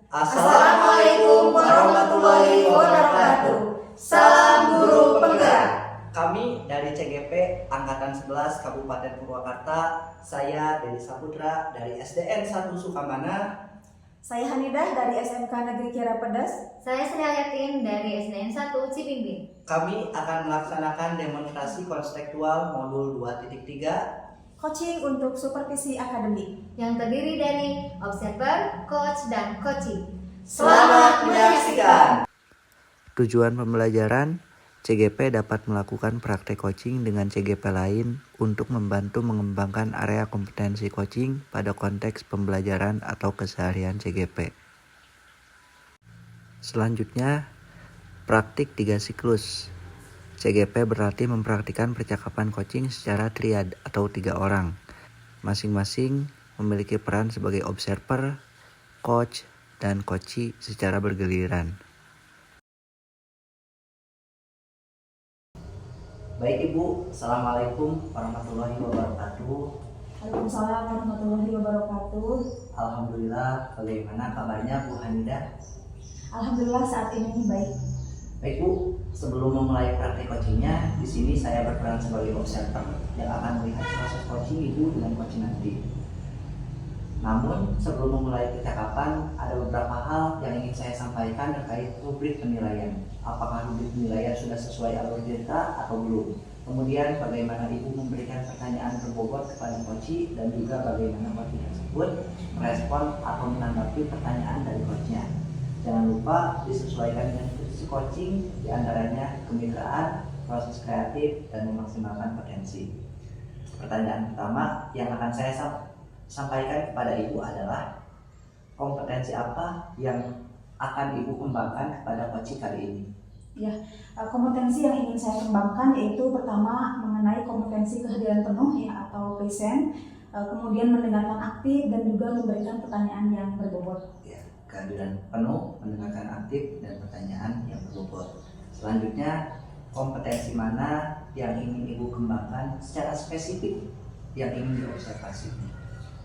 Assalamualaikum warahmatullahi wabarakatuh. Salam guru penggerak. Kami dari CGP Angkatan 11 Kabupaten Purwakarta. Saya Dedi Saputra dari SDN 1 Sukamana. Saya Hanidah dari SMK Negeri Kiara Pedas. Saya Sri Ayatin dari SDN 1 Cibimbing. Kami akan melaksanakan demonstrasi konstekstual modul 2.3 Coaching untuk supervisi akademik yang terdiri dari observer, coach, dan coaching. Selamat menyaksikan. Tujuan pembelajaran, CGP dapat melakukan praktek coaching dengan CGP lain untuk membantu mengembangkan area kompetensi coaching pada konteks pembelajaran atau keseharian CGP. Selanjutnya, praktik 3 siklus. CGP berarti mempraktikkan percakapan coaching secara triad atau 3 orang. Masing-masing memiliki peran sebagai observer, coach, dan coachee secara bergiliran. Baik Ibu, Assalamualaikum warahmatullahi wabarakatuh. Waalaikumsalam warahmatullahi wabarakatuh. Alhamdulillah, bagaimana kabarnya Bu Hanidah? Alhamdulillah saat ini baik. Baik Bu, sebelum memulai praktik coachingnya, di sini saya berperan sebagai observer yang akan melihat proses coaching Ibu dengan coaching nanti. Namun, sebelum memulai percakapan, ada beberapa hal yang ingin saya sampaikan terkait rubrik penilaian. Apakah rubrik penilaian sudah sesuai alur cerita atau belum? Kemudian, bagaimana Ibu memberikan pertanyaan berbobot kepada coachee dan juga bagaimana coachee tersebut merespon atau menanggapi pertanyaan dari coachnya. Jangan lupa disesuaikan dengan posisi coaching, diantaranya kemitraan, proses kreatif, dan memaksimalkan potensi. Pertanyaan pertama yang akan saya sampaikan kepada Ibu adalah kompetensi apa yang akan Ibu kembangkan kepada coaching kali ini? Ya, kompetensi yang ingin saya kembangkan yaitu pertama mengenai kompetensi kehadiran penuh ya atau present, kemudian mendengarkan aktif dan juga memberikan pertanyaan yang berbobot. Ya, kehadiran penuh, mendengarkan aktif, dan pertanyaan yang berbobot. Selanjutnya, kompetensi mana yang ingin Ibu kembangkan secara spesifik yang ingin diobservasi?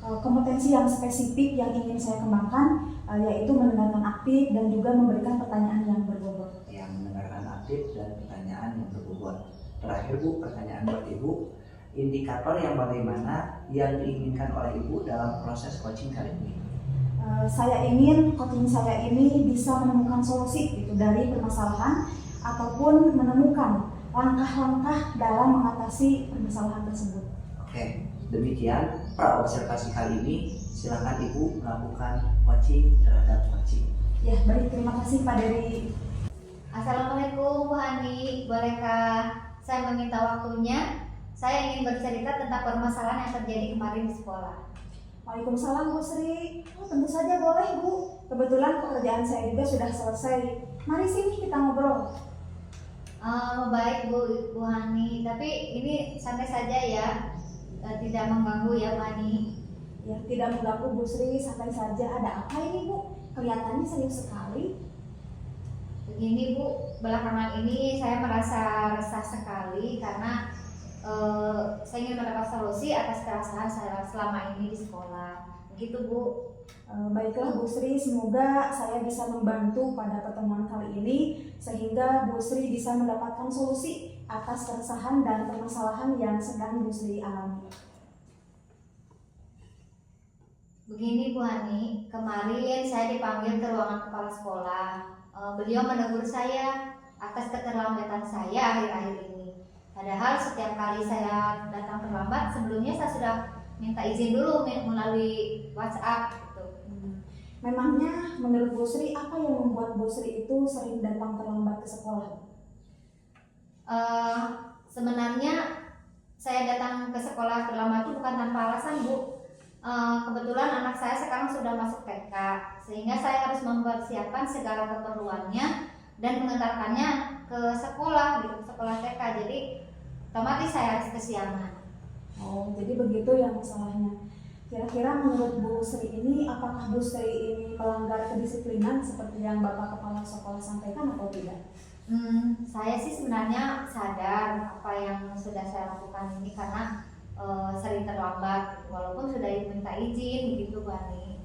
Kompetensi yang spesifik yang ingin saya kembangkan yaitu mendengarkan aktif dan juga memberikan pertanyaan yang berbobot. Yang mendengarkan aktif dan pertanyaan yang berbobot. Terakhir Bu, pertanyaan buat Ibu, indikator yang bagaimana yang diinginkan oleh Ibu dalam proses coaching kali ini? Saya ingin coaching saya ini bisa menemukan solusi gitu dari permasalahan ataupun menemukan langkah-langkah dalam mengatasi permasalahan tersebut. Oke, demikian praobservasi kali ini. Silakan Ibu melakukan coaching terhadap coaching. Ya, baik, terima kasih Pak Dery. Assalamualaikum Bu Hani, bolehkah saya meminta waktunya? Saya ingin bercerita tentang permasalahan yang terjadi kemarin di sekolah. Waalaikumsalam Bu Sri. Tentu saja boleh Bu. Kebetulan pekerjaan saya juga sudah selesai. Mari sini kita ngobrol. Baik Bu Hani, tapi ini santai saja ya, tidak mengganggu ya Bu Hani. Ya, tidak mengganggu Bu Sri, santai saja. Ada apa ini Bu? Kelihatannya serius sekali. Begini Bu, belakangan ini saya merasa resah sekali karena saya ingin mendapat solusi atas keresahan saya selama ini di sekolah. Begitu Bu. Baiklah Bu Sri, semoga saya bisa membantu pada pertemuan kali ini sehingga Bu Sri bisa mendapatkan solusi atas keresahan dan permasalahan yang sedang Bu Sri alami. Begini Bu Hani, kemarin saya dipanggil ke ruangan kepala sekolah. Beliau menegur saya atas keterlambatan saya akhir-akhir ini. Padahal setiap kali saya datang terlambat, sebelumnya saya sudah minta izin dulu melalui WhatsApp gitu. Memangnya menurut Bu Sri apa yang membuat Bu Sri itu sering datang terlambat ke sekolah? Sebenarnya saya datang ke sekolah terlambat itu bukan tanpa alasan Bu. Kebetulan anak saya sekarang sudah masuk TK, sehingga saya harus mempersiapkan segala keperluannya dan mengantarkannya ke sekolah gitu, sekolah TK. Jadi otomatis saya harus kesiangan. Oh, jadi begitu ya masalahnya. Kira-kira menurut Bu Sri ini, apakah Bu Sri ini melanggar kedisiplinan seperti yang Bapak Kepala Sekolah sampaikan atau tidak? Saya sih sebenarnya sadar apa yang sudah saya lakukan ini karena sering terlambat, walaupun sudah minta izin begitu Bu Ani.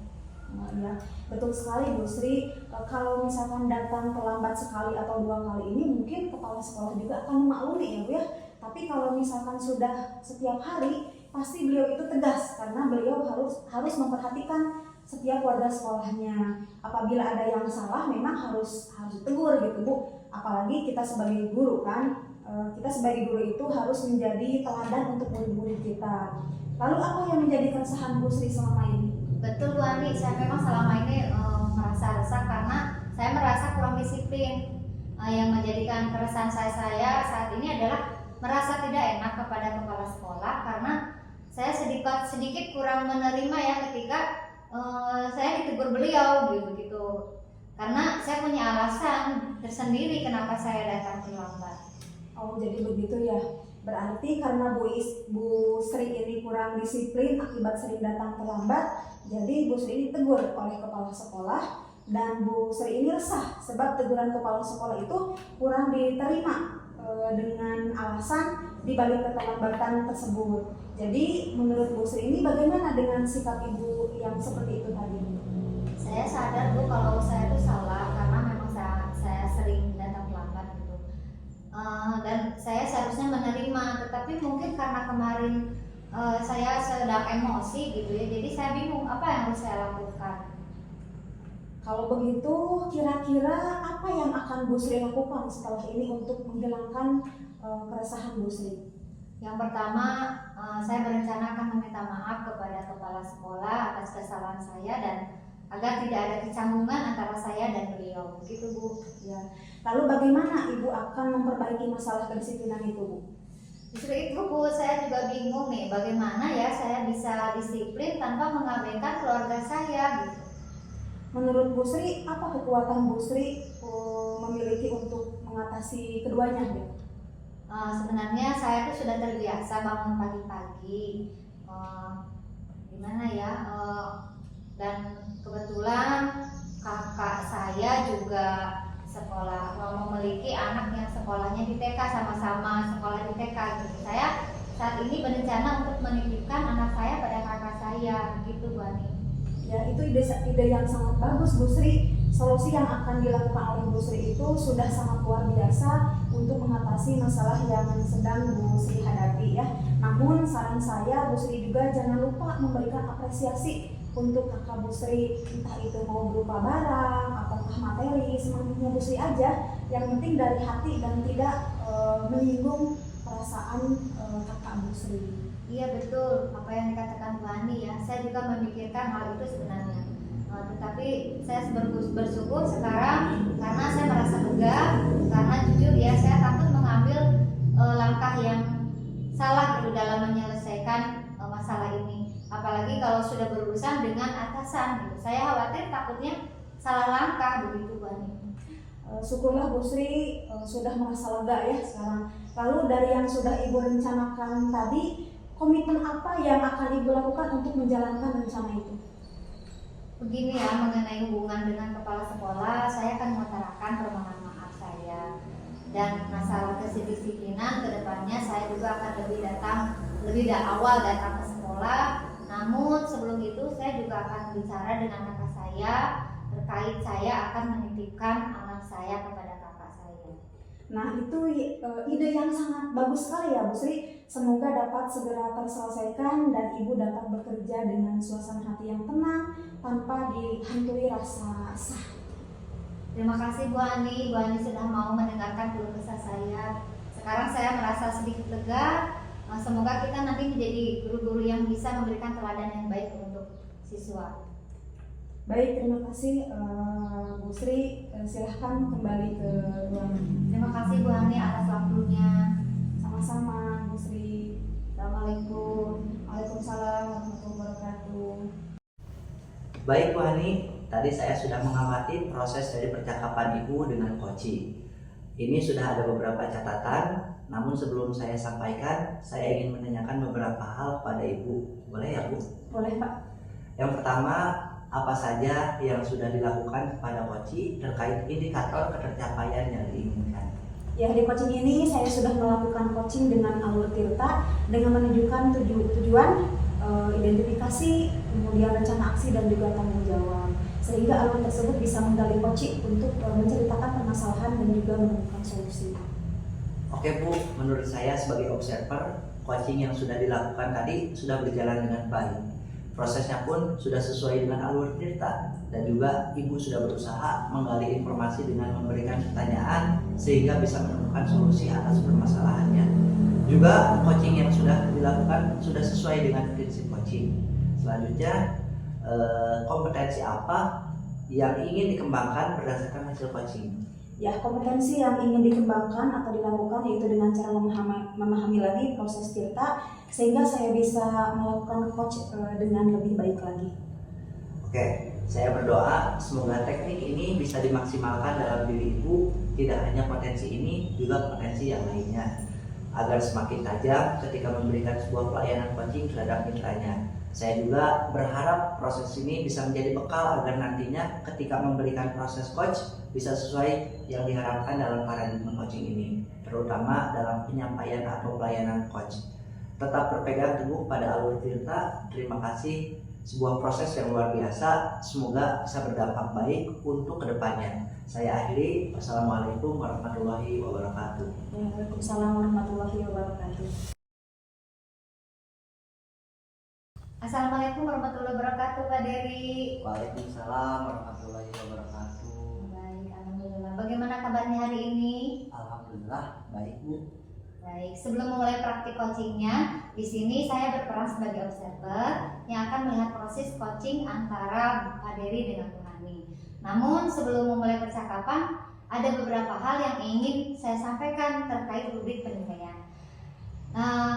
Ya, betul sekali Bu Sri. Kalau misalkan datang terlambat sekali atau 2 kali ini mungkin kepala sekolah juga akan memaklumi ya Bu ya. Tapi kalau misalkan sudah setiap hari, pasti beliau itu tegas karena beliau harus memperhatikan setiap warga sekolahnya. Apabila ada yang salah memang harus ditegur gitu Bu. Apalagi kita sebagai guru kan, kita sebagai guru itu harus menjadi teladan untuk murid-murid kita. Lalu apa yang menjadi keresahan Bu Sri selama ini? Betul Bu Ani, saya memang selama ini merasa resah karena saya merasa kurang disiplin. Yang menjadikan keresahan saya saat ini adalah merasa tidak enak kepada kepala sekolah karena saya sedikit kurang menerima ya ketika saya ditegur beliau gitu. Karena saya punya alasan tersendiri kenapa saya datang terlambat. Oh, jadi begitu ya. Berarti karena Bu Sri ini kurang disiplin akibat sering datang terlambat, jadi Bu Sri ini tegur oleh kepala sekolah dan Bu Sri ini resah sebab teguran kepala sekolah itu kurang diterima dengan alasan dibalik keterlambatan tersebut. Jadi menurut Bu Sri ini bagaimana dengan sikap Ibu yang seperti itu tadi? Saya sadar Bu kalau saya itu salah karena memang saya sering datang terlambat gitu. Dan saya seharusnya menerima, tetapi mungkin karena kemarin saya sedang emosi gitu ya, jadi saya bingung apa yang harus saya lakukan. Kalau begitu, kira-kira apa yang akan Bu Sri lakukan setelah ini untuk menghilangkan keresahan Bu Sri? Yang pertama, saya berencana akan meminta maaf kepada kepala sekolah atas kesalahan saya dan agar tidak ada kecanggungan antara saya dan beliau. Begitu Bu. Ya. Lalu bagaimana Ibu akan memperbaiki masalah kedisiplinan itu Bu? Justru itu Bu, saya juga bingung nih bagaimana ya saya bisa disiplin tanpa mengabaikan keluarga saya gitu. Menurut Bu Sri, apa kekuatan Bu Sri memiliki untuk mengatasi keduanya ya? Sebenarnya saya tuh sudah terbiasa bangun pagi-pagi, gimana ya, dan kebetulan kakak saya juga memiliki anak yang sekolahnya di TK, sama-sama sekolah di TK gitu. Saya saat ini berencana untuk menitipkan anak saya pada kakak saya, begitu Bu Ani. Ya, itu ide yang sangat bagus Bu Sri. Solusi yang akan dilakukan oleh Bu Sri itu sudah sangat luar biasa untuk mengatasi masalah yang sedang Bu Sri hadapi ya. Namun saran saya Bu Sri juga jangan lupa memberikan apresiasi untuk kakak Bu Sri, entah itu mau berupa barang ataukah materi, semangatnya Bu Sri aja. Yang penting dari hati dan tidak menyinggung perasaan kakak Bu Sri. Iya betul, apa yang dikatakan Bu Ani ya, saya juga memikirkan hal itu sebenarnya. Tetapi saya bersyukur sekarang karena saya merasa lega, karena jujur ya saya takut mengambil langkah yang salah gitu dalam menyelesaikan masalah ini. Apalagi kalau sudah berurusan dengan atasan gitu. Saya khawatir takutnya salah langkah begitu Bu Ani. Syukurlah Bu Sri sudah merasa lega ya sekarang. Lalu dari yang sudah Ibu rencanakan tadi, komitmen apa yang akan Ibu lakukan untuk menjalankan rencana itu? Begini ya, mengenai hubungan dengan kepala sekolah, saya akan mengutarakan permohonan maaf saya. Dan masalah kedisiplinan kedepannya saya juga akan lebih awal datang ke sekolah. Namun sebelum itu saya juga akan bicara dengan kakak saya terkait saya akan menitipkan anak saya kepada kakak saya. Nah itu ide yang sangat bagus sekali ya Bu Sri. Semoga dapat segera terselesaikan dan Ibu dapat bekerja dengan suasana hati yang tenang tanpa dihantui rasa resah. Terima kasih Bu Ani sudah mau mendengarkan keluh kesah saya. Sekarang saya merasa sedikit lega. Semoga kita nanti menjadi guru-guru yang bisa memberikan teladan yang baik untuk siswa. Baik, terima kasih Bu Sri. Silahkan kembali ke ruangan. Terima kasih Bu Ani atas waktunya. Sama-sama Bu Sri. Assalamualaikum. Waalaikumsalam warahmatullahi wabarakatuh. Baik Bu Hani, tadi saya sudah mengamati proses dari percakapan Ibu dengan Koci. Ini sudah ada beberapa catatan, namun sebelum saya sampaikan, saya ingin menanyakan beberapa hal pada Ibu. Boleh ya Bu? Boleh Pak. Yang pertama, apa saja yang sudah dilakukan kepada Koci terkait indikator ketercapaian yang diinginkan? Ya, di coaching ini saya sudah melakukan coaching dengan Alur Tirta dengan menunjukkan tujuan identifikasi, kemudian rencana aksi dan juga tanggung jawab. Sehingga alur tersebut bisa menggali coaching untuk menceritakan permasalahan dan juga menemukan solusi. Oke Bu, menurut saya sebagai observer, coaching yang sudah dilakukan tadi sudah berjalan dengan baik. Prosesnya pun sudah sesuai dengan alur cerita, dan juga Ibu sudah berusaha menggali informasi dengan memberikan pertanyaan sehingga bisa menemukan solusi atas permasalahannya. Juga coaching yang sudah dilakukan sudah sesuai dengan prinsip coaching. Selanjutnya, kompetensi apa yang ingin dikembangkan berdasarkan hasil coaching? Ya, kompetensi yang ingin dikembangkan atau dilakukan yaitu dengan cara memahami lagi proses cerita sehingga saya bisa melakukan coach dengan lebih baik lagi. Oke, saya berdoa semoga teknik ini bisa dimaksimalkan dalam diri Ibu, tidak hanya potensi ini, juga potensi yang lainnya, agar semakin tajam ketika memberikan sebuah pelayanan coaching terhadap mitranya. Saya juga berharap proses ini bisa menjadi bekal agar nantinya ketika memberikan proses coach bisa sesuai yang diharapkan dalam paradigma coaching ini, terutama dalam penyampaian atau pelayanan coach. Tetap berpegang teguh pada alur cerita. Terima kasih, sebuah proses yang luar biasa, semoga bisa berdampak baik untuk kedepannya. Saya akhiri, wassalamualaikum warahmatullahi wabarakatuh. Waalaikumsalam warahmatullahi wabarakatuh. Assalamualaikum warahmatullahi wabarakatuh, Pak Dery. Waalaikumsalam warahmatullahi wabarakatuh. Baik, alhamdulillah. Bagaimana kabarnya hari ini? Alhamdulillah baik Bu. Baik, sebelum memulai praktik coachingnya, di sini saya berperan sebagai observer yang akan melihat proses coaching antara Pak Dery dengan Bu Hani. Namun sebelum memulai percakapan, ada beberapa hal yang ingin saya sampaikan terkait rubrik penilaian.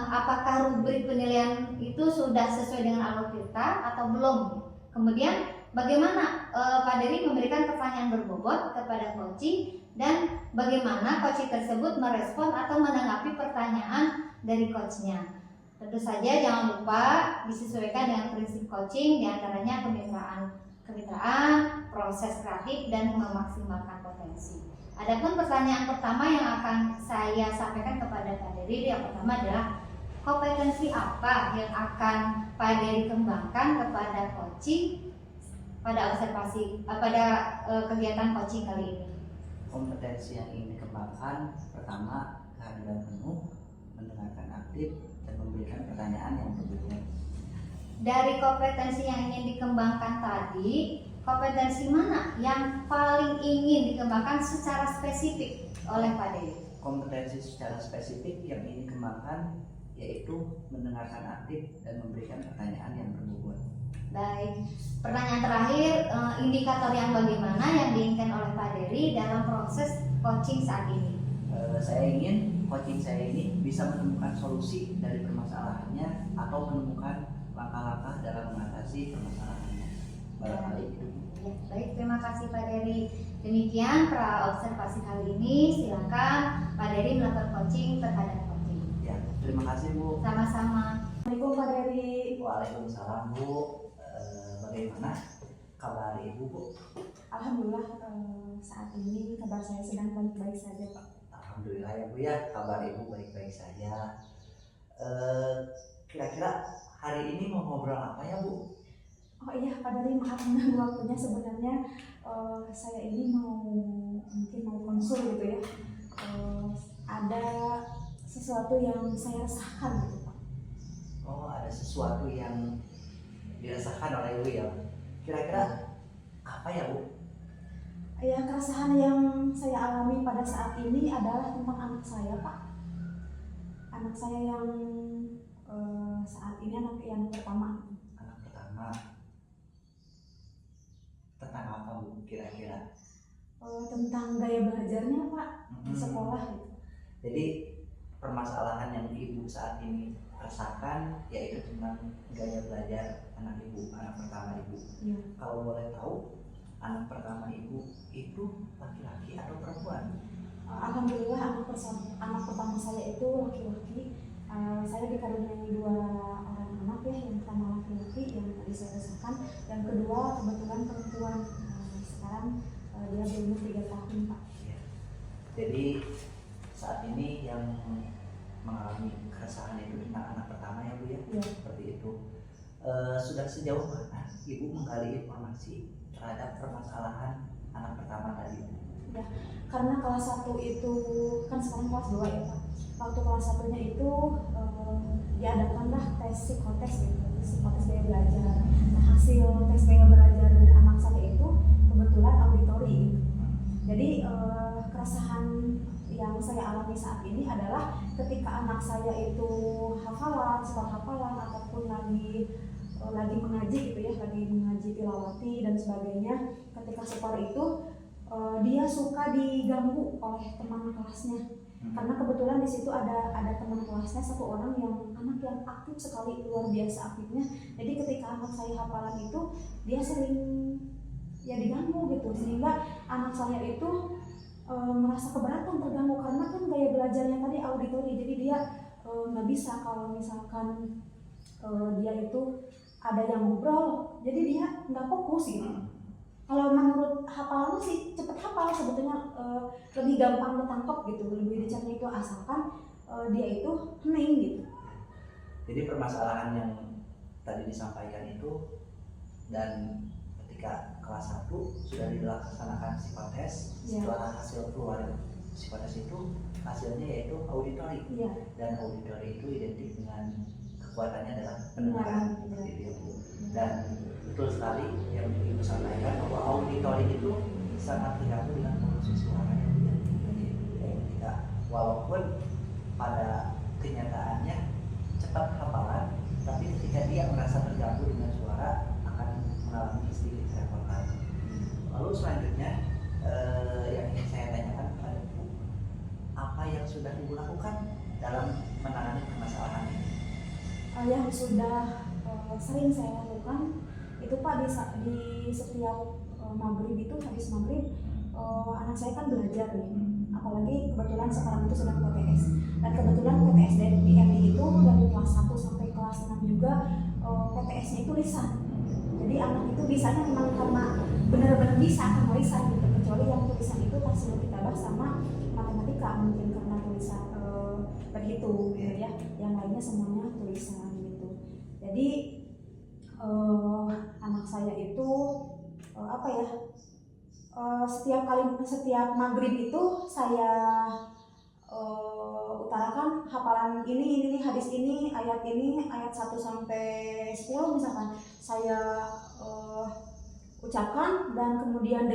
Apakah rubrik penilaian itu sudah sesuai dengan alur cerita atau belum? Kemudian bagaimana Pak Dery memberikan pertanyaan berbobot kepada coaching dan bagaimana coaching tersebut merespon atau menanggapi pertanyaan dari coachnya. Tentu saja jangan lupa disesuaikan dengan prinsip coaching, diantaranya kemitraan, proses kreatif dan memaksimalkan potensi. Adapun pertanyaan pertama yang akan saya sampaikan kepada Pak Dery, yang pertama adalah kompetensi apa yang akan Pak Dery kembangkan kepada coaching pada kegiatan coaching kali ini. Kompetensi yang ingin dikembangkan, pertama, kehadiran penuh, mendengarkan aktif, dan memberikan pertanyaan yang berikutnya. Dari kompetensi yang ingin dikembangkan tadi, kompetensi mana yang paling ingin dikembangkan secara spesifik oleh Pak Dery? Kompetensi secara spesifik yang ingin dikembangkan yaitu mendengarkan aktif dan memberikan pertanyaan yang berbobot. Baik, pertanyaan terakhir, indikator yang bagaimana yang diinginkan oleh Pak Dery dalam proses coaching saat ini? Saya ingin coaching saya ini bisa menemukan solusi dari permasalahannya atau menemukan langkah-langkah dalam mengatasi permasalahannya. Barangkali itu. Ya, baik, terima kasih Pak Dery. Demikian pra observasi kali ini. Silakan Pak Dery melakukan coaching terhadap coaching. Ya, terima kasih Bu. Sama-sama. Assalamualaikum Pak Dery. Waalaikumsalam Bu. Bagaimana kabar Ibu Bu? Alhamdulillah saat ini kabar saya sedang baik-baik saja Pak. Alhamdulillah ya Bu ya, kabar Ibu baik-baik saja. Kira-kira hari ini mau ngobrol apa ya Bu? Oh iya Pak Dery, maaf mengganggu waktunya. Sebenarnya saya ini mungkin mau konsul gitu ya. Ada sesuatu yang saya rasakan gitu Pak. Oh, ada sesuatu yang dirasakan oleh Ibu ya. Kira-kira apa ya Bu? Ya, keresahan yang saya alami pada saat ini adalah tentang anak saya Pak. Anak saya yang saat ini anak yang pertama. Anak pertama. Tentang apa Bu kira-kira? Tentang gaya belajarnya Pak di sekolah gitu. Jadi permasalahan yang Ibu saat ini rasakan yaitu tentang gaya belajar anak Ibu, anak pertama Ibu. Iya. Kalau boleh tahu, anak pertama Ibu itu laki-laki atau perempuan? Alhamdulillah anak pertama saya itu laki-laki. Saya dikaruniai 2 orang anak ya, yang pertama laki-laki yang tadi saya rasakan, yang kedua kebetulan perempuan. Sekarang dia berumur 3 tahun Pak. Ya. Jadi saat ini yang mengalami keresahan itu tentang anak pertama ya Bu ya? Iya. Seperti itu. sudah sejauh mana ibu menggali informasi terhadap permasalahan anak pertama tadi? Ya, karena kelas 1 itu kan sekarang kelas 2 ya Pak. Waktu kelas 1-nya itu diadakanlah tes psikotes gitu, psikotes gaya belajar. Nah, hasil tes gaya belajar dari anak saya itu kebetulan auditori. Jadi keresahan yang saya alami saat ini adalah ketika anak saya itu hafalan, skor hafalan ataupun lagi mengaji gitu ya, lagi mengaji tilawati dan sebagainya. Ketika skor itu dia suka diganggu oleh teman kelasnya. Karena kebetulan di situ ada teman kelasnya satu orang yang anak yang aktif sekali, luar biasa aktifnya. Jadi ketika anak saya hafalan itu dia sering ya diganggu gitu, sehingga anak saya itu merasa keberatan, terganggu karena kan gaya belajarnya tadi auditori. Jadi dia nggak bisa kalau misalkan dia itu ada yang ngobrol, jadi dia nggak fokus gitu. Kalau menurut hafalan sih cepet hafal sebetulnya, lebih gampang ketangkep gitu, lebih dicerna itu asalkan dia itu hening gitu. Jadi permasalahan yang tadi disampaikan itu, dan ketika kelas 1 sudah dilaksanakan psikotes, setelah hasil keluar psikotes itu hasilnya yaitu auditori, dan auditori itu identik dengan kekuatannya adalah pendengaran, seperti itu ya Bu. Dan betul sekali yang Ibu sampaikan bahwa auditori itu sangat terganggu dengan polusi suara yang dia. Jadi ketika walaupun pada kenyataannya cepat hafalan, tapi ketika dia merasa terganggu dengan suara akan mengalami sedikit kerepotan. Lalu selanjutnya yang ingin saya tanyakan kepada Ibu, apa yang sudah Ibu lakukan dalam menangani permasalahan ini? Yang sudah sering saya lakukan itu Pak, di setiap maghrib itu, habis maghrib anak saya kan belajar nih, apalagi kebetulan sekarang itu sedang PTS, dan kebetulan PTS di MI itu dari kelas 1 sampai kelas 6 juga PTS-nya itu lisan. Jadi anak itu bisanya memang karena benar-benar bisa akan lisan gitu, kecuali yang tulisan itu Tahsinul Kitabah sama matematika, mungkin karena tulisan berhitung gitu ya, yang lainnya semuanya tulisan gitu. Jadi anak saya itu setiap maghrib itu saya utarakan hafalan ini hadis ini, ayat 1 sampai 10 misalkan saya ucapkan, dan kemudian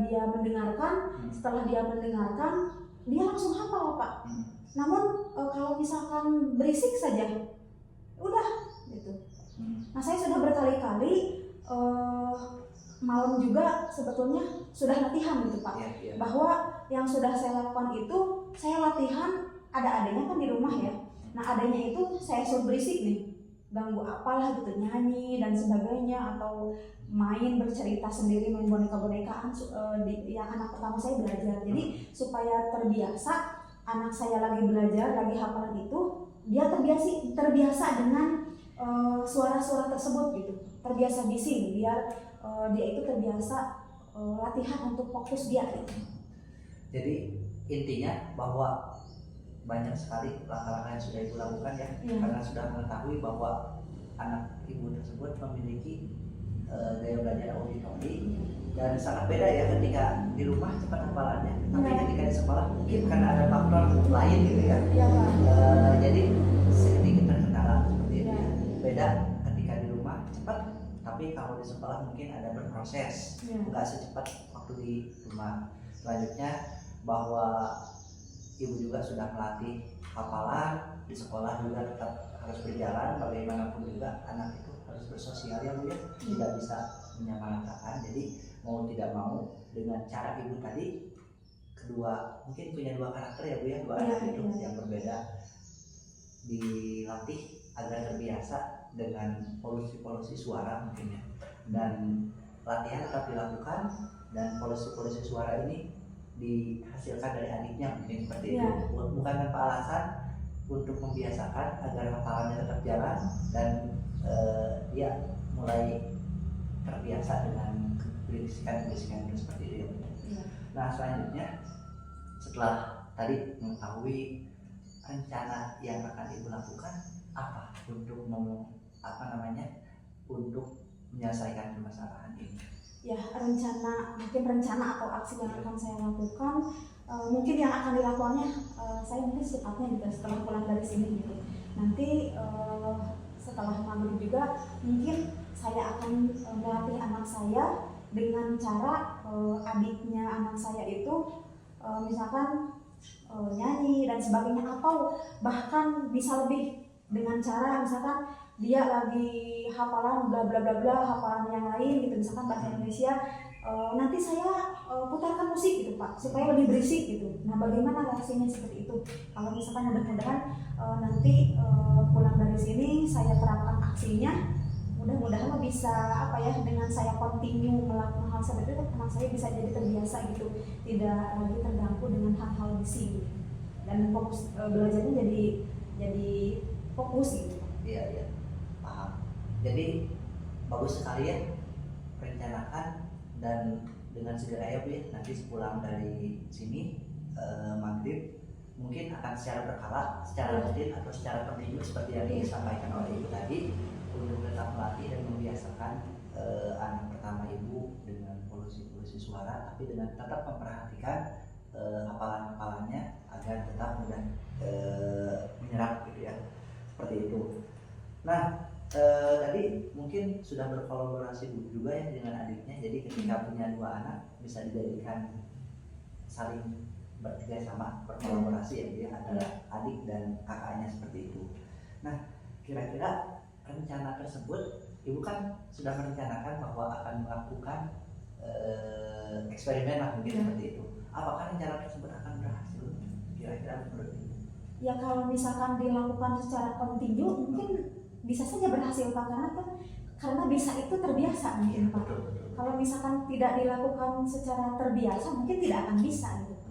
dia mendengarkan. Setelah dia mendengarkan, dia langsung hafal Pak. Namun kalau misalkan berisik saja udah gitu. Nah, saya sudah berkali-kali malam juga sebetulnya sudah latihan gitu Pak, bahwa yang sudah saya lakukan itu saya latihan, ada adanya kan di rumah ya. Nah, adanya itu saya suruh berisik nih, ganggu apalah gitu, nyanyi dan sebagainya, atau main bercerita sendiri, main boneka-bonekaan. Yang anak pertama saya belajar, jadi supaya terbiasa anak saya lagi belajar, lagi hafalan itu, dia terbiasa dengan suara-suara tersebut gitu, terbiasa bising, biar dia itu terbiasa latihan untuk fokus dia gitu. Jadi intinya bahwa banyak sekali langkah-langkah yang sudah Ibu lakukan ya, karena sudah mengetahui bahwa anak Ibu tersebut memiliki gaya belajar auditori, dan sangat beda ya ketika di rumah cepat hafalannya, tapi ketika di sekolah mungkin karena ada faktor lain gitu ya. Jadi sedikit terkendala seperti itu ya. Beda ketika di rumah cepat, tapi kalau di sekolah mungkin ada berproses, nggak secepat waktu di rumah. Selanjutnya bahwa Ibu juga sudah melatih hafalan, di sekolah juga tetap harus berjalan, bagaimanapun juga anak itu harus bersosial ya Bu ya, tidak bisa menyamaratakan. Jadi mau tidak mau dengan cara Ibu tadi, kedua mungkin punya dua karakter ya Bu ya, dua anak itu yang berbeda, dilatih agar terbiasa dengan polusi suara mungkin ya, dan latihan tetap dilakukan, dan polusi suara ini dihasilkan dari adiknya mungkin seperti itu, bukan tanpa alasan, untuk membiasakan agar hafalannya tetap jalan, dan dia mulai terbiasa dengan bisikan-bisikan itu seperti itu. Nah, selanjutnya setelah tadi mengetahui rencana yang akan Ibu lakukan, apa untuk untuk menyelesaikan permasalahan ini? Ya, mungkin rencana atau aksi yang akan saya lakukan, mungkin yang akan dilakukannya saya mungkin secepatnya juga setelah pulang dari sini gitu. Nanti setelah maghrib juga mungkin saya akan melatih anak saya dengan cara adiknya anak saya itu misalkan nyanyi dan sebagainya, atau bahkan bisa lebih dengan cara misalkan dia lagi hafalan bla bla bla bla, hafalan yang lain gitu, misalkan bahasa Indonesia, nanti saya putarkan musik gitu Pak, supaya lebih berisik gitu. Nah, bagaimana reaksinya seperti itu? Kalau misalkan mudah-mudahan nanti pulang dari sini saya terapkan aksinya, mudah-mudahan bisa dengan saya continue melakukan hal seperti itu, anak saya bisa jadi terbiasa gitu, tidak lagi terganggu dengan hal-hal bising dan fokus belajarnya jadi fokus gitu. Iya, paham. Jadi bagus sekali ya, rencanakan dan dengan segera ya Bu ya, nanti sepulang dari sini maghrib mungkin akan secara berkala, secara rutin atau secara kontinu seperti yang disampaikan oleh Ibu tadi, untuk tetap melatih dan membiasakan anak pertama Ibu dengan polusi suara, tapi dengan tetap memperhatikan hafalan-hafalannya agar tetap mudah menyerap gitu ya, seperti itu. Nah, tadi mungkin sudah berkolaborasi juga ya dengan adiknya, jadi ketika punya dua anak bisa dijadikan saling bekerja sama, berkolaborasi ya dia adalah adik dan kakaknya seperti itu. Nah, kira-kira rencana tersebut Ibu kan sudah merencanakan bahwa akan melakukan eksperimen lah mungkin seperti itu. Apakah rencana tersebut akan berhasil? Kira-kira menurut Ibu? Ya, kalau misalkan dilakukan secara kontinu mungkin bisa saja berhasil Pak, karena bisa itu terbiasa mungkin Pak. Kalau misalkan tidak dilakukan secara terbiasa mungkin tidak akan bisa gitu.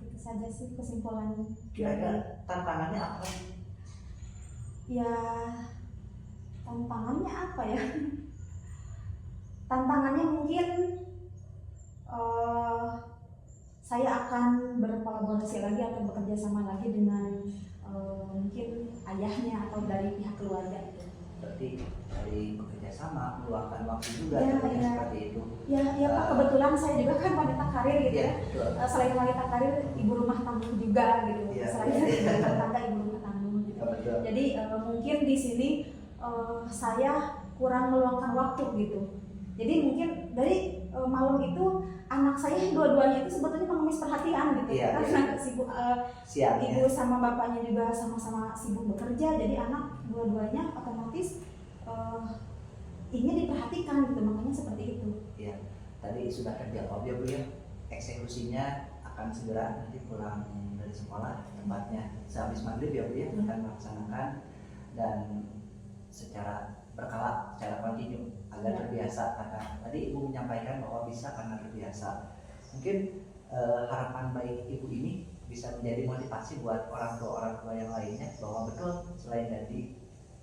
Itu saja sih kesimpulan. Kira-kira tantangannya apa? Ya, tantangannya apa ya? Tantangannya mungkin saya akan berkolaborasi lagi atau bekerja sama lagi dengan mungkin ayahnya atau dari pihak keluarga gitu. Berarti dari bekerja sama, meluangkan waktu juga Ya. seperti itu. Ya Pak, kebetulan saya juga kan wanita karir gitu ya. Selain wanita karir, ibu rumah tangga juga gitu. Ya. Selain ibu rumah tangga, ibu rumah tangga gitu. Betul. Jadi mungkin di sini saya kurang meluangkan waktu gitu. Jadi mungkin dari malam itu anak saya dua-duanya itu sebetulnya mengemis perhatian gitu. Iya, Karena sibuk siangnya. ibu sama bapaknya juga sama-sama sibuk bekerja, jadi anak dua-duanya otomatis ingin diperhatikan gitu, makanya seperti itu. Iya, tadi sudah terjawab ya Bu ya. Eksekusinya akan segera nanti pulang dari sekolah, tempatnya sehabis maghrib ya Bu ya, akan melaksanakan dan secara berkala, secara kontinu agar terbiasa. Karena tadi Ibu menyampaikan bahwa bisa karena terbiasa. Mungkin harapan baik Ibu ini bisa menjadi motivasi buat orang tua yang lainnya bahwa betul selain dari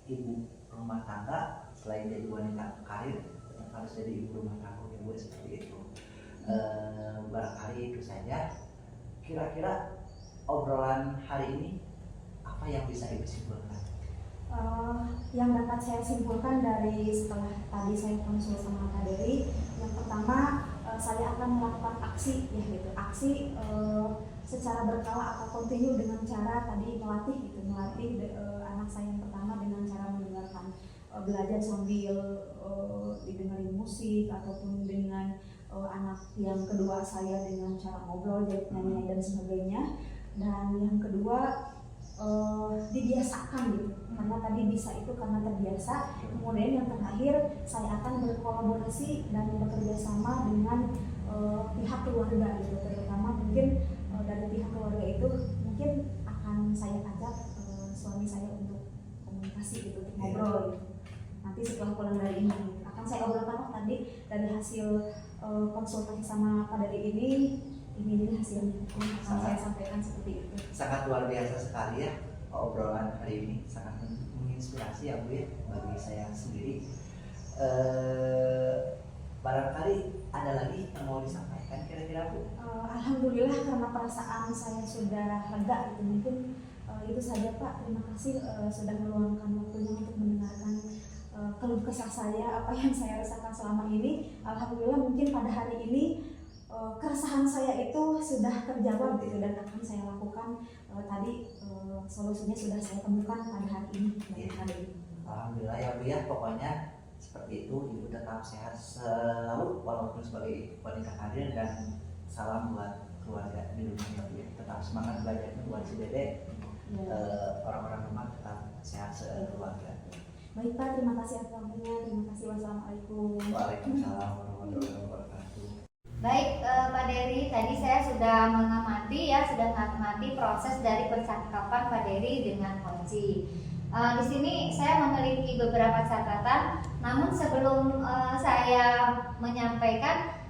ibu rumah tangga, selain jadi wanita karir, harus jadi ibu rumah tangga yang buat seperti itu. Barangkali itu saja. Kira-kira obrolan hari ini apa yang bisa Ibu simpulkan? Yang dapat saya simpulkan dari setelah tadi saya konsul sama Kak Dewi, yang pertama saya akan melakukan aksi ya gitu, aksi secara berkala atau kontinu dengan cara tadi melatih anak saya yang pertama dengan cara mendengarkan belajar sambil didengarin musik, ataupun dengan anak yang kedua saya dengan cara ngobrol, nyanyi dan sebagainya. Dan yang kedua dibiasakan gitu, karena tadi bisa itu karena terbiasa. Kemudian yang terakhir saya akan berkolaborasi dan bekerja sama dengan pihak keluarga gitu, terutama mungkin dari pihak keluarga itu mungkin akan saya ajak suami saya untuk komunikasi gitu, untuk ngobrol gitu. Nanti setelah pulang dari ini akan saya obrolkan tadi dari hasil konsultasi sama Pak Dari ini hasilnya akan saya sampaikan seperti itu. Sangat luar biasa sekali ya obrolan hari ini, sangat menginspirasi ya Bu ya bagi saya sendiri. Barangkali ada lagi yang mau disampaikan kira-kira Bu? Alhamdulillah karena perasaan saya sudah lega gitu, mungkin itu saja Pak. Terima kasih sudah meluangkan waktunya untuk mendengarkan keluh kesah saya, apa yang saya rasakan selama ini. Alhamdulillah mungkin pada hari ini keresahan saya itu sudah terjawab gitu, dan akan saya lakukan tadi solusinya sudah saya temukan pada hari ini. Alhamdulillah ya Bu ya, pokoknya seperti itu, Ibu tetap sehat selalu walaupun sebagai wanita karir, dan salam buat keluarga di rumah ya Bu ya. Tetap semangat belajarnya buat si Dede, orang-orang rumah tetap sehat sekeluarga. Baik Pak, terima kasih atas waktunya. Terima kasih. Wassalamualaikum. Waalaikumsalam warahmatullahi wabarakatuh. Baik, Pak Dery, tadi saya sudah mengamati proses dari percakapan Pak Dery dengan Koci. Di sini saya memiliki beberapa catatan, namun sebelum saya menyampaikan,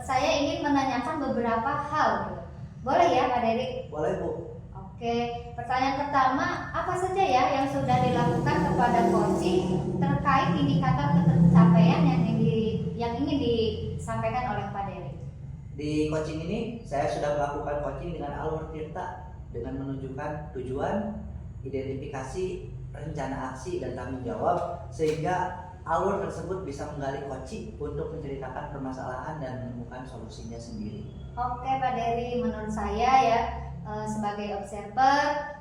saya ingin menanyakan beberapa hal. Boleh ya Pak Dery? Boleh Bu. Oke, pertanyaan pertama, apa saja ya yang sudah dilakukan kepada Koci terkait indikator pencapaian yang ingin disampaikan oleh Pak Dery? Di coaching ini saya sudah melakukan coaching dengan alur tirta dengan menunjukkan tujuan, identifikasi, rencana aksi, dan tanggung jawab, sehingga alur tersebut bisa menggali coaching untuk menceritakan permasalahan dan menemukan solusinya sendiri. Oke Pak Dery, menurut saya ya sebagai observer,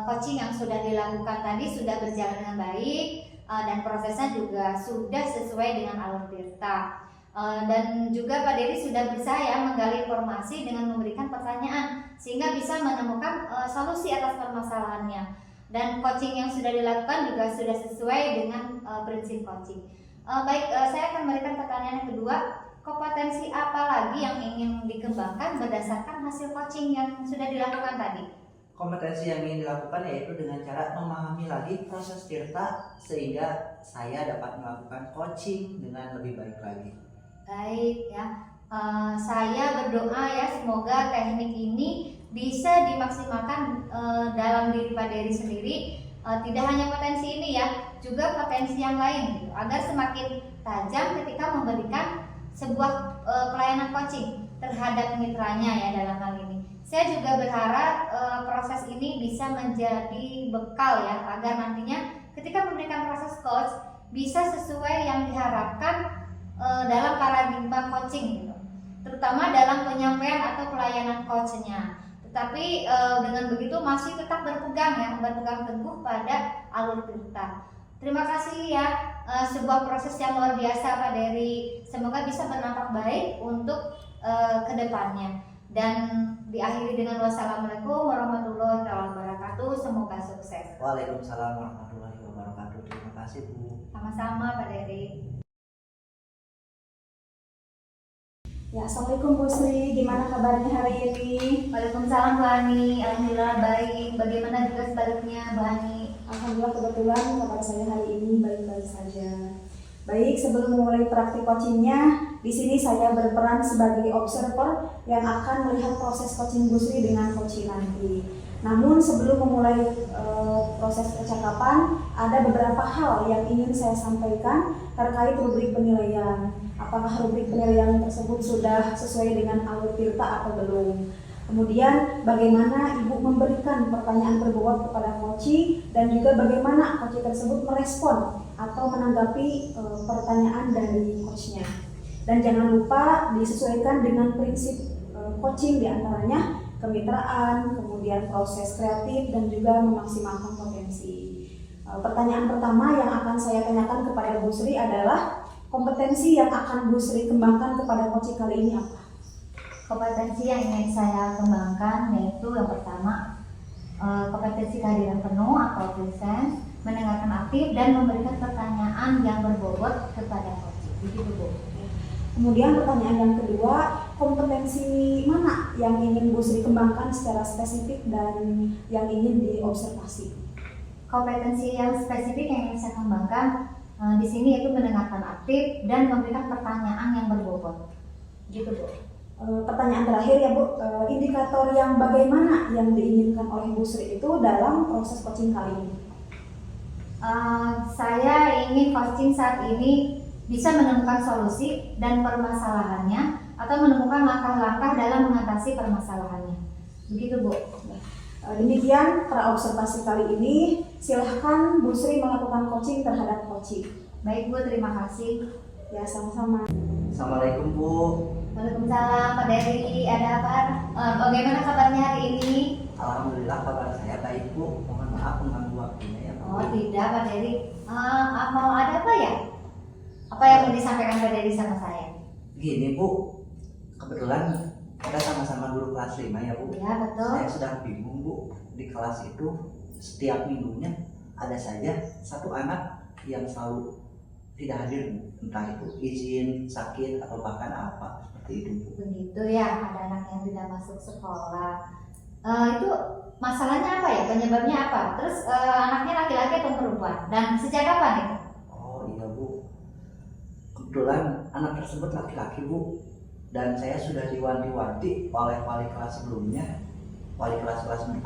coaching yang sudah dilakukan tadi sudah berjalan dengan baik, dan prosesnya juga sudah sesuai dengan alur tirta. Dan juga Pak Dery sudah berusaha ya menggali informasi dengan memberikan pertanyaan sehingga bisa menemukan solusi atas permasalahannya. Dan coaching yang sudah dilakukan juga sudah sesuai dengan prinsip coaching. Baik, saya akan memberikan pertanyaan yang kedua. Kompetensi apa lagi yang ingin dikembangkan berdasarkan hasil coaching yang sudah dilakukan tadi? Kompetensi yang ingin dilakukan yaitu dengan cara memahami lagi proses tirta sehingga saya dapat melakukan coaching dengan lebih baik lagi. Baik ya, saya berdoa ya semoga teknik ini bisa dimaksimalkan dalam diri Pak Dery sendiri. Tidak hanya potensi ini ya, juga potensi yang lain gitu, agar semakin tajam ketika memberikan sebuah pelayanan coaching terhadap mitranya ya dalam hal ini. Saya juga berharap proses ini bisa menjadi bekal ya, agar nantinya ketika memberikan proses coach bisa sesuai yang diharapkan dalam paradigma coaching gitu, terutama dalam penyampaian atau pelayanan coachnya. Tetapi dengan begitu masih tetap berpegang teguh pada alur tirta. Terima kasih ya, sebuah proses yang luar biasa Pak Dery. Semoga bisa berdampak baik untuk kedepannya. Dan diakhiri dengan wassalamualaikum warahmatullahi wabarakatuh. Semoga sukses. Waalaikumsalam warahmatullahi wabarakatuh. Terima kasih Bu. Sama-sama Pak Dery. Ya, assalamualaikum Bu Sri. Gimana kabarnya hari ini? Waalaikumsalam Bu Ani. Alhamdulillah baik. Bagaimana juga sebaliknya Bu Ani? Alhamdulillah kebetulan kabar saya hari ini baik-baik saja. Baik, sebelum memulai praktik coachingnya, di sini saya berperan sebagai observer yang akan melihat proses coaching Bu Sri dengan coaching nanti. Namun sebelum memulai proses percakapan, ada beberapa hal yang ingin saya sampaikan terkait rubrik penilaian. Apakah rubrik penilaian tersebut sudah sesuai dengan alur tirta atau belum? Kemudian bagaimana Ibu memberikan pertanyaan berbobot kepada coach, dan juga bagaimana coach tersebut merespon atau menanggapi pertanyaan dari coachnya. Dan jangan lupa disesuaikan dengan prinsip coaching, diantaranya kemitraan, kemudian proses kreatif, dan juga memaksimalkan potensi. Pertanyaan pertama yang akan saya tanyakan kepada Bu Sri adalah kompetensi yang akan Bu Sri kembangkan kepada coach kali ini apa? Kompetensi yang ingin saya kembangkan yaitu yang pertama, kompetensi kehadiran penuh atau presence, mendengarkan aktif, dan memberikan pertanyaan yang berbobot kepada coach. Begitu Bu. Kemudian pertanyaan yang kedua, kompetensi mana yang ingin Bu Sri kembangkan secara spesifik dan yang ingin diobservasi? Kompetensi yang spesifik yang ingin saya kembangkan di sini yaitu mendengarkan aktif dan memberikan pertanyaan yang berbobot. Gitu Bu. Pertanyaan terakhir ya Bu, indikator yang bagaimana yang diinginkan oleh Bu Sri itu dalam proses coaching kali ini? Saya ingin coaching saat ini bisa menemukan solusi dan permasalahannya atau menemukan langkah-langkah dalam mengatasi permasalahannya. Begitu Bu. Demikian pra observasi kali ini. silahkan Bu Sri melakukan coaching terhadap coaching. Baik Bu, terima kasih. Ya, sama-sama. Assalamualaikum Bu. Waalaikumsalam Pak Dery, ada apa? Bagaimana kabarnya hari ini? Alhamdulillah kabar saya baik Bu. Mohon maaf mengganggu waktunya ya Bu. Oh tidak Pak Dery, mau ada apa ya? Apa yang mau disampaikan Pak Dery sama saya? Gini Bu, kebetulan kita sama-sama guru kelas 5 ya Bu. Ya betul. Saya sudah bingung Bu, di kelas itu setiap minggunya ada saja satu anak yang selalu tidak hadir Bu. Entah itu izin, sakit, atau bahkan apa seperti itu Bu. Begitu ya, ada anak yang tidak masuk sekolah. Itu masalahnya apa ya? Penyebabnya apa? Terus anaknya laki-laki atau perempuan? Dan sejak kapan itu? Oh iya Bu, kebetulan anak tersebut laki-laki Bu. Dan saya sudah diwanti-wanti oleh wali kelas sebelumnya, wali kelas 4,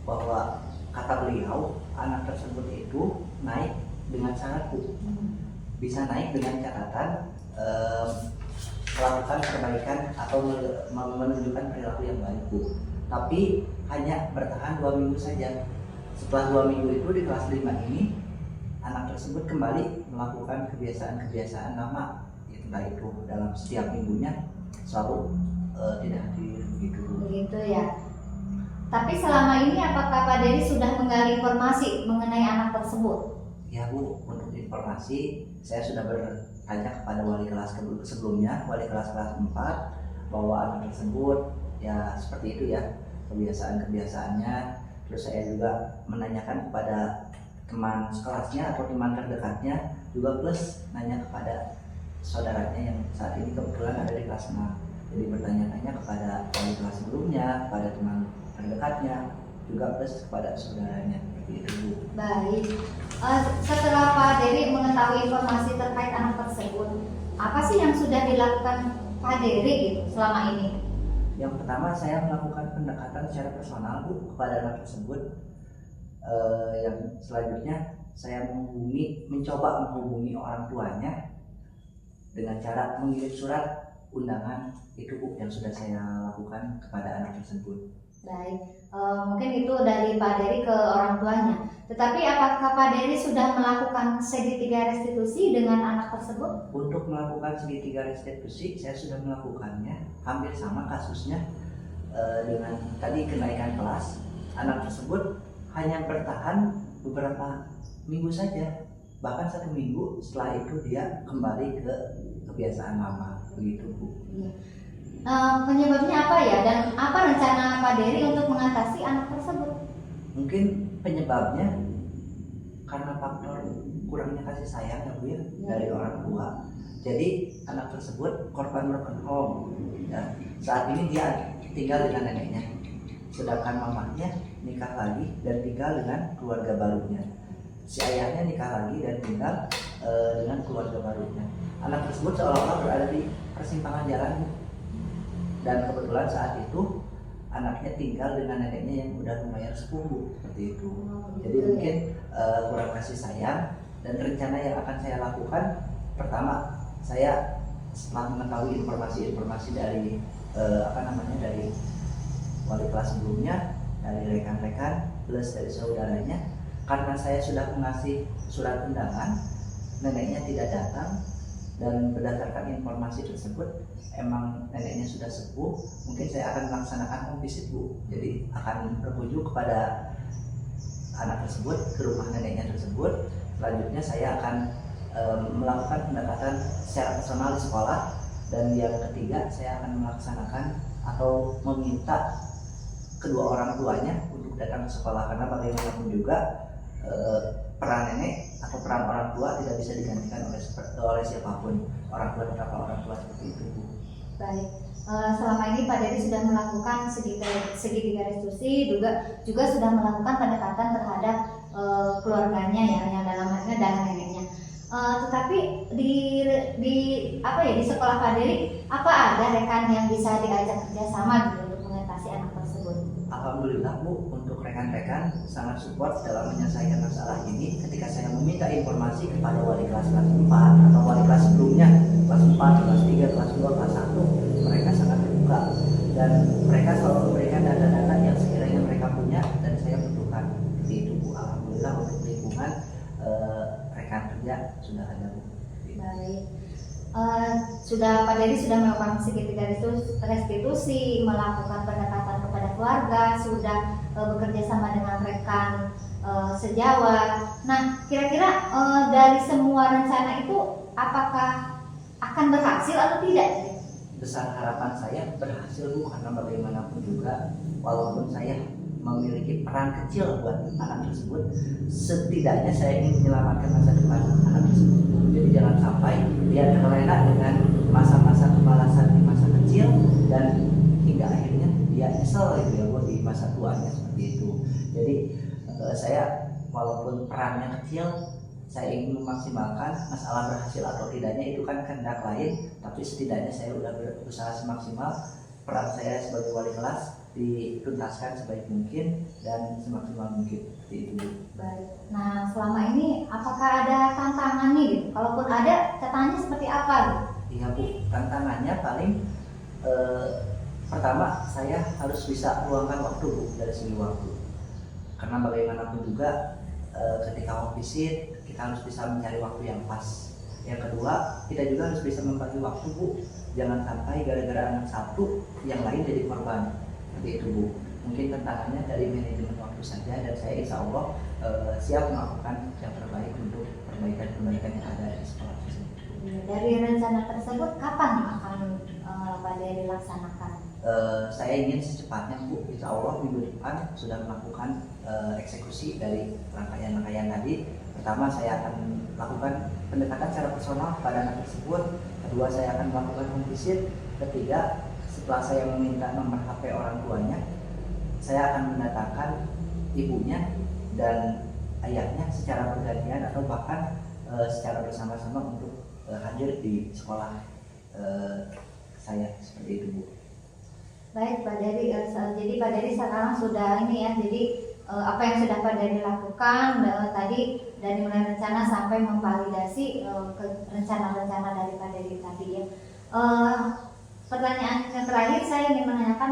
bahwa kata beliau anak tersebut itu naik dengan syarat Bu. Bisa naik dengan catatan melakukan perbaikan atau menunjukkan perilaku yang baik Bu. Tapi hanya bertahan 2 minggu saja. Setelah 2 minggu itu di kelas 5 ini anak tersebut kembali melakukan kebiasaan-kebiasaan lama. Entah itu dalam setiap minggunya selalu tidak hadir begitu Bu. Begitu ya. Tapi selama ini apakah Pak Dery sudah menggali informasi mengenai anak tersebut? Ya Bu, untuk informasi saya sudah bertanya kepada wali kelas sebelumnya, wali kelas 4, bahwa anak tersebut ya seperti itu ya kebiasaan-kebiasaannya. Terus saya juga menanyakan kepada teman sekelasnya atau teman terdekatnya, juga plus nanya kepada saudaranya yang saat ini kebetulan ada di kelas 6. Jadi bertanya-tanya kepada wali kelas sebelumnya, kepada teman terdekatnya, juga plus kepada saudaranya seperti itu Bu. Baik. Setelah Pak Dery mengetahui informasi terkait anak tersebut, apa sih yang sudah dilakukan Pak Dery gitu selama ini? Yang pertama saya melakukan pendekatan secara personal Bu kepada anak tersebut. Yang selanjutnya saya mencoba menghubungi orang tuanya dengan cara mengirim surat undangan itu Bu yang sudah saya lakukan kepada anak tersebut. Baik, mungkin itu dari Pak Dery ke orang tuanya. Tetapi apakah Pak Dery sudah melakukan segitiga restitusi dengan anak tersebut? Untuk melakukan segitiga restitusi saya sudah melakukannya, hampir sama kasusnya dengan tadi kenaikan kelas. Anak tersebut hanya bertahan beberapa minggu saja, bahkan 1 minggu. Setelah itu dia kembali ke kebiasaan lama begitu Bu. Penyebabnya apa ya, dan apa rencana Pak Dery untuk mengatasi anak tersebut? Mungkin penyebabnya karena faktor kurangnya kasih sayang ya Bu ya, dari orang tua. Jadi anak tersebut korban broken home ya. Saat ini dia tinggal dengan neneknya, sedangkan mamanya nikah lagi dan tinggal dengan keluarga barunya. Si ayahnya nikah lagi dan tinggal dengan keluarga barunya. Anak tersebut seolah-olah berada di persimpangan jalan Bu. Dan kebetulan saat itu anaknya tinggal dengan neneknya yang udah lumayan sepuh Bu, seperti itu. Jadi mungkin kurang kasih sayang. Dan rencana yang akan saya lakukan, pertama saya setelah mengetahui informasi-informasi dari dari wali kelas sebelumnya, dari rekan-rekan plus dari saudaranya, karena saya sudah mengasih surat undangan, neneknya tidak datang. Dan berdasarkan informasi tersebut, emang neneknya sudah sepuh, mungkin saya akan melaksanakan home visit Bu. Jadi akan berkunjung kepada anak tersebut, ke rumah neneknya tersebut. Selanjutnya saya akan melakukan pendekatan secara personal di sekolah. Dan yang ketiga, saya akan melaksanakan atau meminta kedua orang tuanya untuk datang ke sekolah, karena bagaimanapun juga peran nenek atau peran orang tua tidak bisa digantikan oleh siapapun. Orang tua tetaplah orang tua, seperti itu Bu. Baik, selama ini Pak Dery sudah melakukan segitiga restitusi, juga sudah melakukan pendekatan terhadap keluarganya ya, yang dalam halnya adalah neneknya. Tetapi di sekolah Pak Dery, apa ada rekan yang bisa diajak kerjasama gitu untuk mengatasi anak tersebut? Alhamdulillah Bu, untuk rekan-rekan sangat support dalam menyelesaikan masalah ini. Ketika saya meminta informasi kepada wali kelas 4 atau wali kelas sebelumnya, kelas 4, kelas 3, kelas 2, kelas 1, mereka sangat terbuka dan mereka selalu memberikan data-data yang sekiranya mereka punya dan saya butuhkan. Seperti itu Bu, alhamdulillah tidak sudah ada Bu. Baik. Sudah Pak Dery sudah melakukan segitiga restitusi, melakukan pendekatan kepada keluarga, sudah bekerja sama dengan rekan sejawat. Nah, kira-kira dari semua rencana itu apakah akan berhasil atau tidak? Besar harapan saya berhasil Bu, karena bagaimanapun juga walaupun saya memiliki peran kecil buat anak tersebut, setidaknya saya ingin menyelamatkan masa depan anak tersebut. Jadi jangan sampai dia terlena dengan masa-masa kemalasan di masa kecil dan hingga akhirnya dia nyesel gitu ya Bu di masa tuanya seperti itu. Jadi saya walaupun perannya kecil, saya ingin memaksimalkan. Masalah berhasil atau tidaknya itu kan kehendak lain, tapi setidaknya saya sudah berusaha semaksimal peran saya sebagai wali kelas dituntaskan sebaik mungkin dan semaksimal mungkin seperti itu Bu. Baik. Nah, selama ini apakah ada tantangannya gitu? Kalaupun ada, tantangannya seperti apa gitu? Iya Bu, tantangannya paling pertama saya harus bisa meluangkan waktu Bu, dari segi waktu. Karena bagaimanapun juga ketika home visit kita harus bisa mencari waktu yang pas. Yang kedua, kita juga harus bisa membagi waktu Bu. Jangan sampai gara-gara anak satu yang lain jadi korban. Seperti itu Bu. Mungkin tantangannya dari manajemen waktu saja, dan saya insya Allah siap melakukan yang terbaik untuk perbaikan-perbaikan yang ada di sekolah tersebut. Dari rencana tersebut kapan akan Pak Dery laksanakan? Saya ingin secepatnya Bu, insya Allah minggu depan sudah melakukan eksekusi dari rangkaian-rangkaian tadi. Pertama, saya akan lakukan pendekatan secara personal pada anak tersebut. Kedua, saya akan melakukan home visit. Ketiga, setelah saya meminta nomor HP orang tuanya, saya akan mendatangkan ibunya dan ayahnya secara bergantian atau bahkan secara bersama-sama untuk hadir di sekolah saya, seperti itu Bu. Baik Pak Dery, jadi Pak Dery sekarang sudah ini ya, jadi apa yang sudah Pak Dery lakukan tadi dari mulai rencana sampai memvalidasi ke rencana-rencana dari Pak Dery tadi ya. Pertanyaan yang terakhir saya ingin menanyakan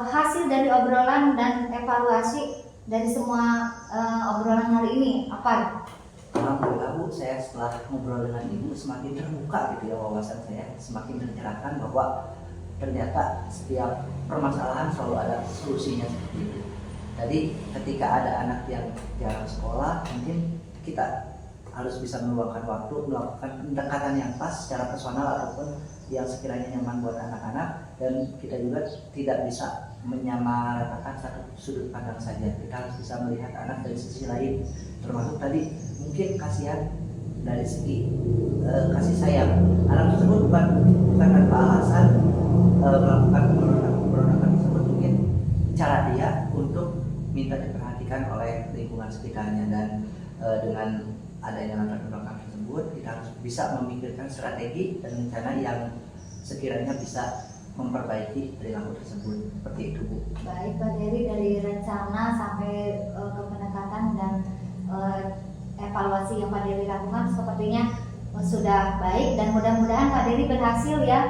hasil dari obrolan dan evaluasi dari semua obrolan hari ini apa? Alhamdulillah Bu, saya setelah ngobrol dengan Ibu semakin terbuka gitu ya wawasan saya, semakin tercerahkan bahwa ternyata setiap permasalahan selalu ada solusinya seperti itu. Tadi ketika ada anak yang jarang sekolah, mungkin kita harus bisa meluangkan waktu, melakukan pendekatan yang pas secara personal ataupun yang sekiranya nyaman buat anak-anak, dan kita juga tidak bisa menyamaratakan satu sudut pandang saja. Kita harus bisa melihat anak dari sisi lain, termasuk tadi mungkin kasihan dari segi kasih sayang. Anak tersebut bukan tanpa alasan melakukan pemberontakan tersebut, mungkin cara dia untuk minta diperhatikan oleh lingkungan sekitarnya, dan dengan adanya latar belakang tersebut kita harus bisa memikirkan strategi dan rencana yang sekiranya bisa memperbaiki perilaku tersebut, seperti itu Bu. Baik Pak Dery, dari rencana sampai ke pendekatan dan evaluasi yang Pak Dery lakukan sepertinya sudah baik, dan mudah-mudahan Pak Dery berhasil ya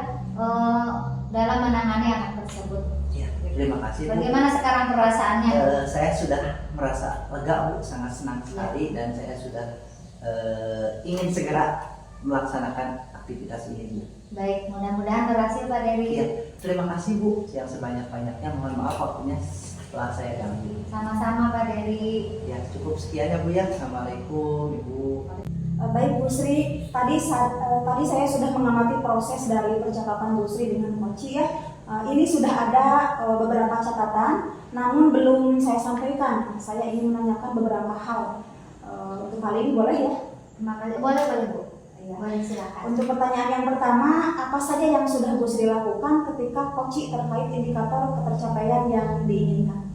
dalam menangani anak tersebut. Ya, terima kasih Bu. Bagaimana sekarang perasaannya? Saya sudah merasa lega Bu, sangat senang sekali, dan saya sudah ingin segera melaksanakan aktivitas ini Bu. Baik, mudah-mudahan berhasil Pak Dery. Ya, terima kasih Bu yang sebanyak-banyaknya. Mohon maaf waktunya setelah saya ganggu. Sama-sama Pak Dery. Ya, cukup sekian ya Bu ya. Assalamualaikum Ibu. Baik Bu Sri, tadi saya sudah mengamati proses dari percakapan Bu Sri dengan Koci ya. Ini sudah ada beberapa catatan, namun belum saya sampaikan. Saya ingin menanyakan beberapa hal. Untuk kali ini boleh ya? Makasih. Boleh Bu. Ya. Boleh silakan. Untuk pertanyaan yang pertama, apa saja yang sudah Bu Sri lakukan ketika Koci terkait indikator ketercapaian yang diinginkan?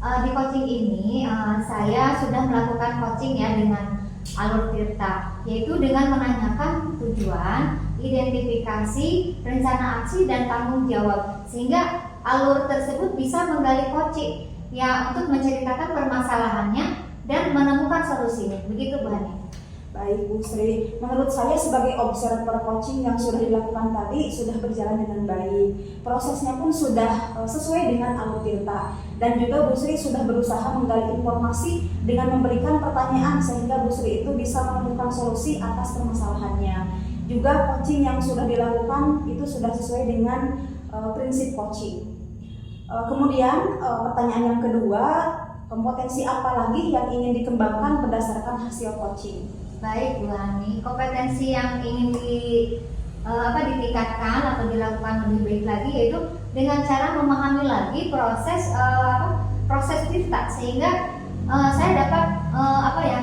Di coaching ini saya sudah melakukan coaching ya dengan alur tirta, yaitu dengan menanyakan tujuan, identifikasi, rencana aksi, dan tanggung jawab, sehingga alur tersebut bisa menggali coaching ya untuk menceritakan permasalahannya dan menemukan solusinya. Begitu Bu Hani. Baik Bu Sri, menurut saya sebagai observer coaching yang sudah dilakukan tadi sudah berjalan dengan baik. Prosesnya pun sudah sesuai dengan alur tirta, Dan juga Bu Sri sudah berusaha menggali informasi dengan memberikan pertanyaan sehingga Bu Sri itu bisa menemukan solusi atas permasalahannya. Juga coaching yang sudah dilakukan itu sudah sesuai dengan prinsip coaching. Kemudian pertanyaan yang kedua, kompetensi apa lagi yang ingin dikembangkan berdasarkan hasil coaching? Baik Bu Hani, kompetensi yang ingin ditingkatkan atau dilakukan lebih baik lagi yaitu dengan cara memahami lagi proses diktat sehingga saya dapat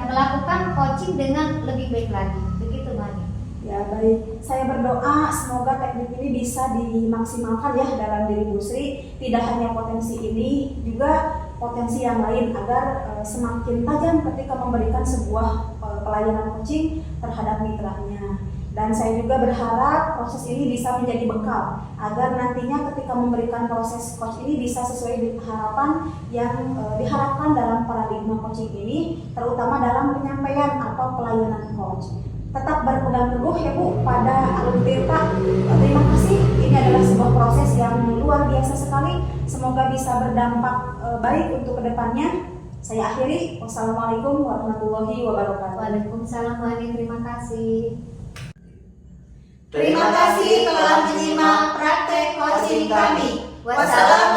melakukan coaching dengan lebih baik lagi. Begitu Bu Hani. Ya baik, saya berdoa semoga teknik ini bisa dimaksimalkan ya dalam diri Bu Sri. Tidak hanya potensi ini, juga potensi yang lain agar semakin tajam ketika memberikan sebuah pelayanan coaching terhadap mitranya. Dan saya juga berharap proses ini bisa menjadi bekal agar nantinya ketika memberikan proses coach ini bisa sesuai dengan harapan yang diharapkan dalam paradigma coaching ini, terutama dalam penyampaian atau pelayanan coach. Tetap berpegang teguh ya Bu pada alur tirta. Terima kasih. Ini adalah sebuah proses yang luar biasa sekali. Semoga bisa berdampak baik untuk kedepannya. Saya akhiri. Wassalamualaikum warahmatullahi wabarakatuh. Waalaikumsalam Bu Hani, terima kasih. Terima kasih telah menyimak praktek coaching kami. Wassalamualaikum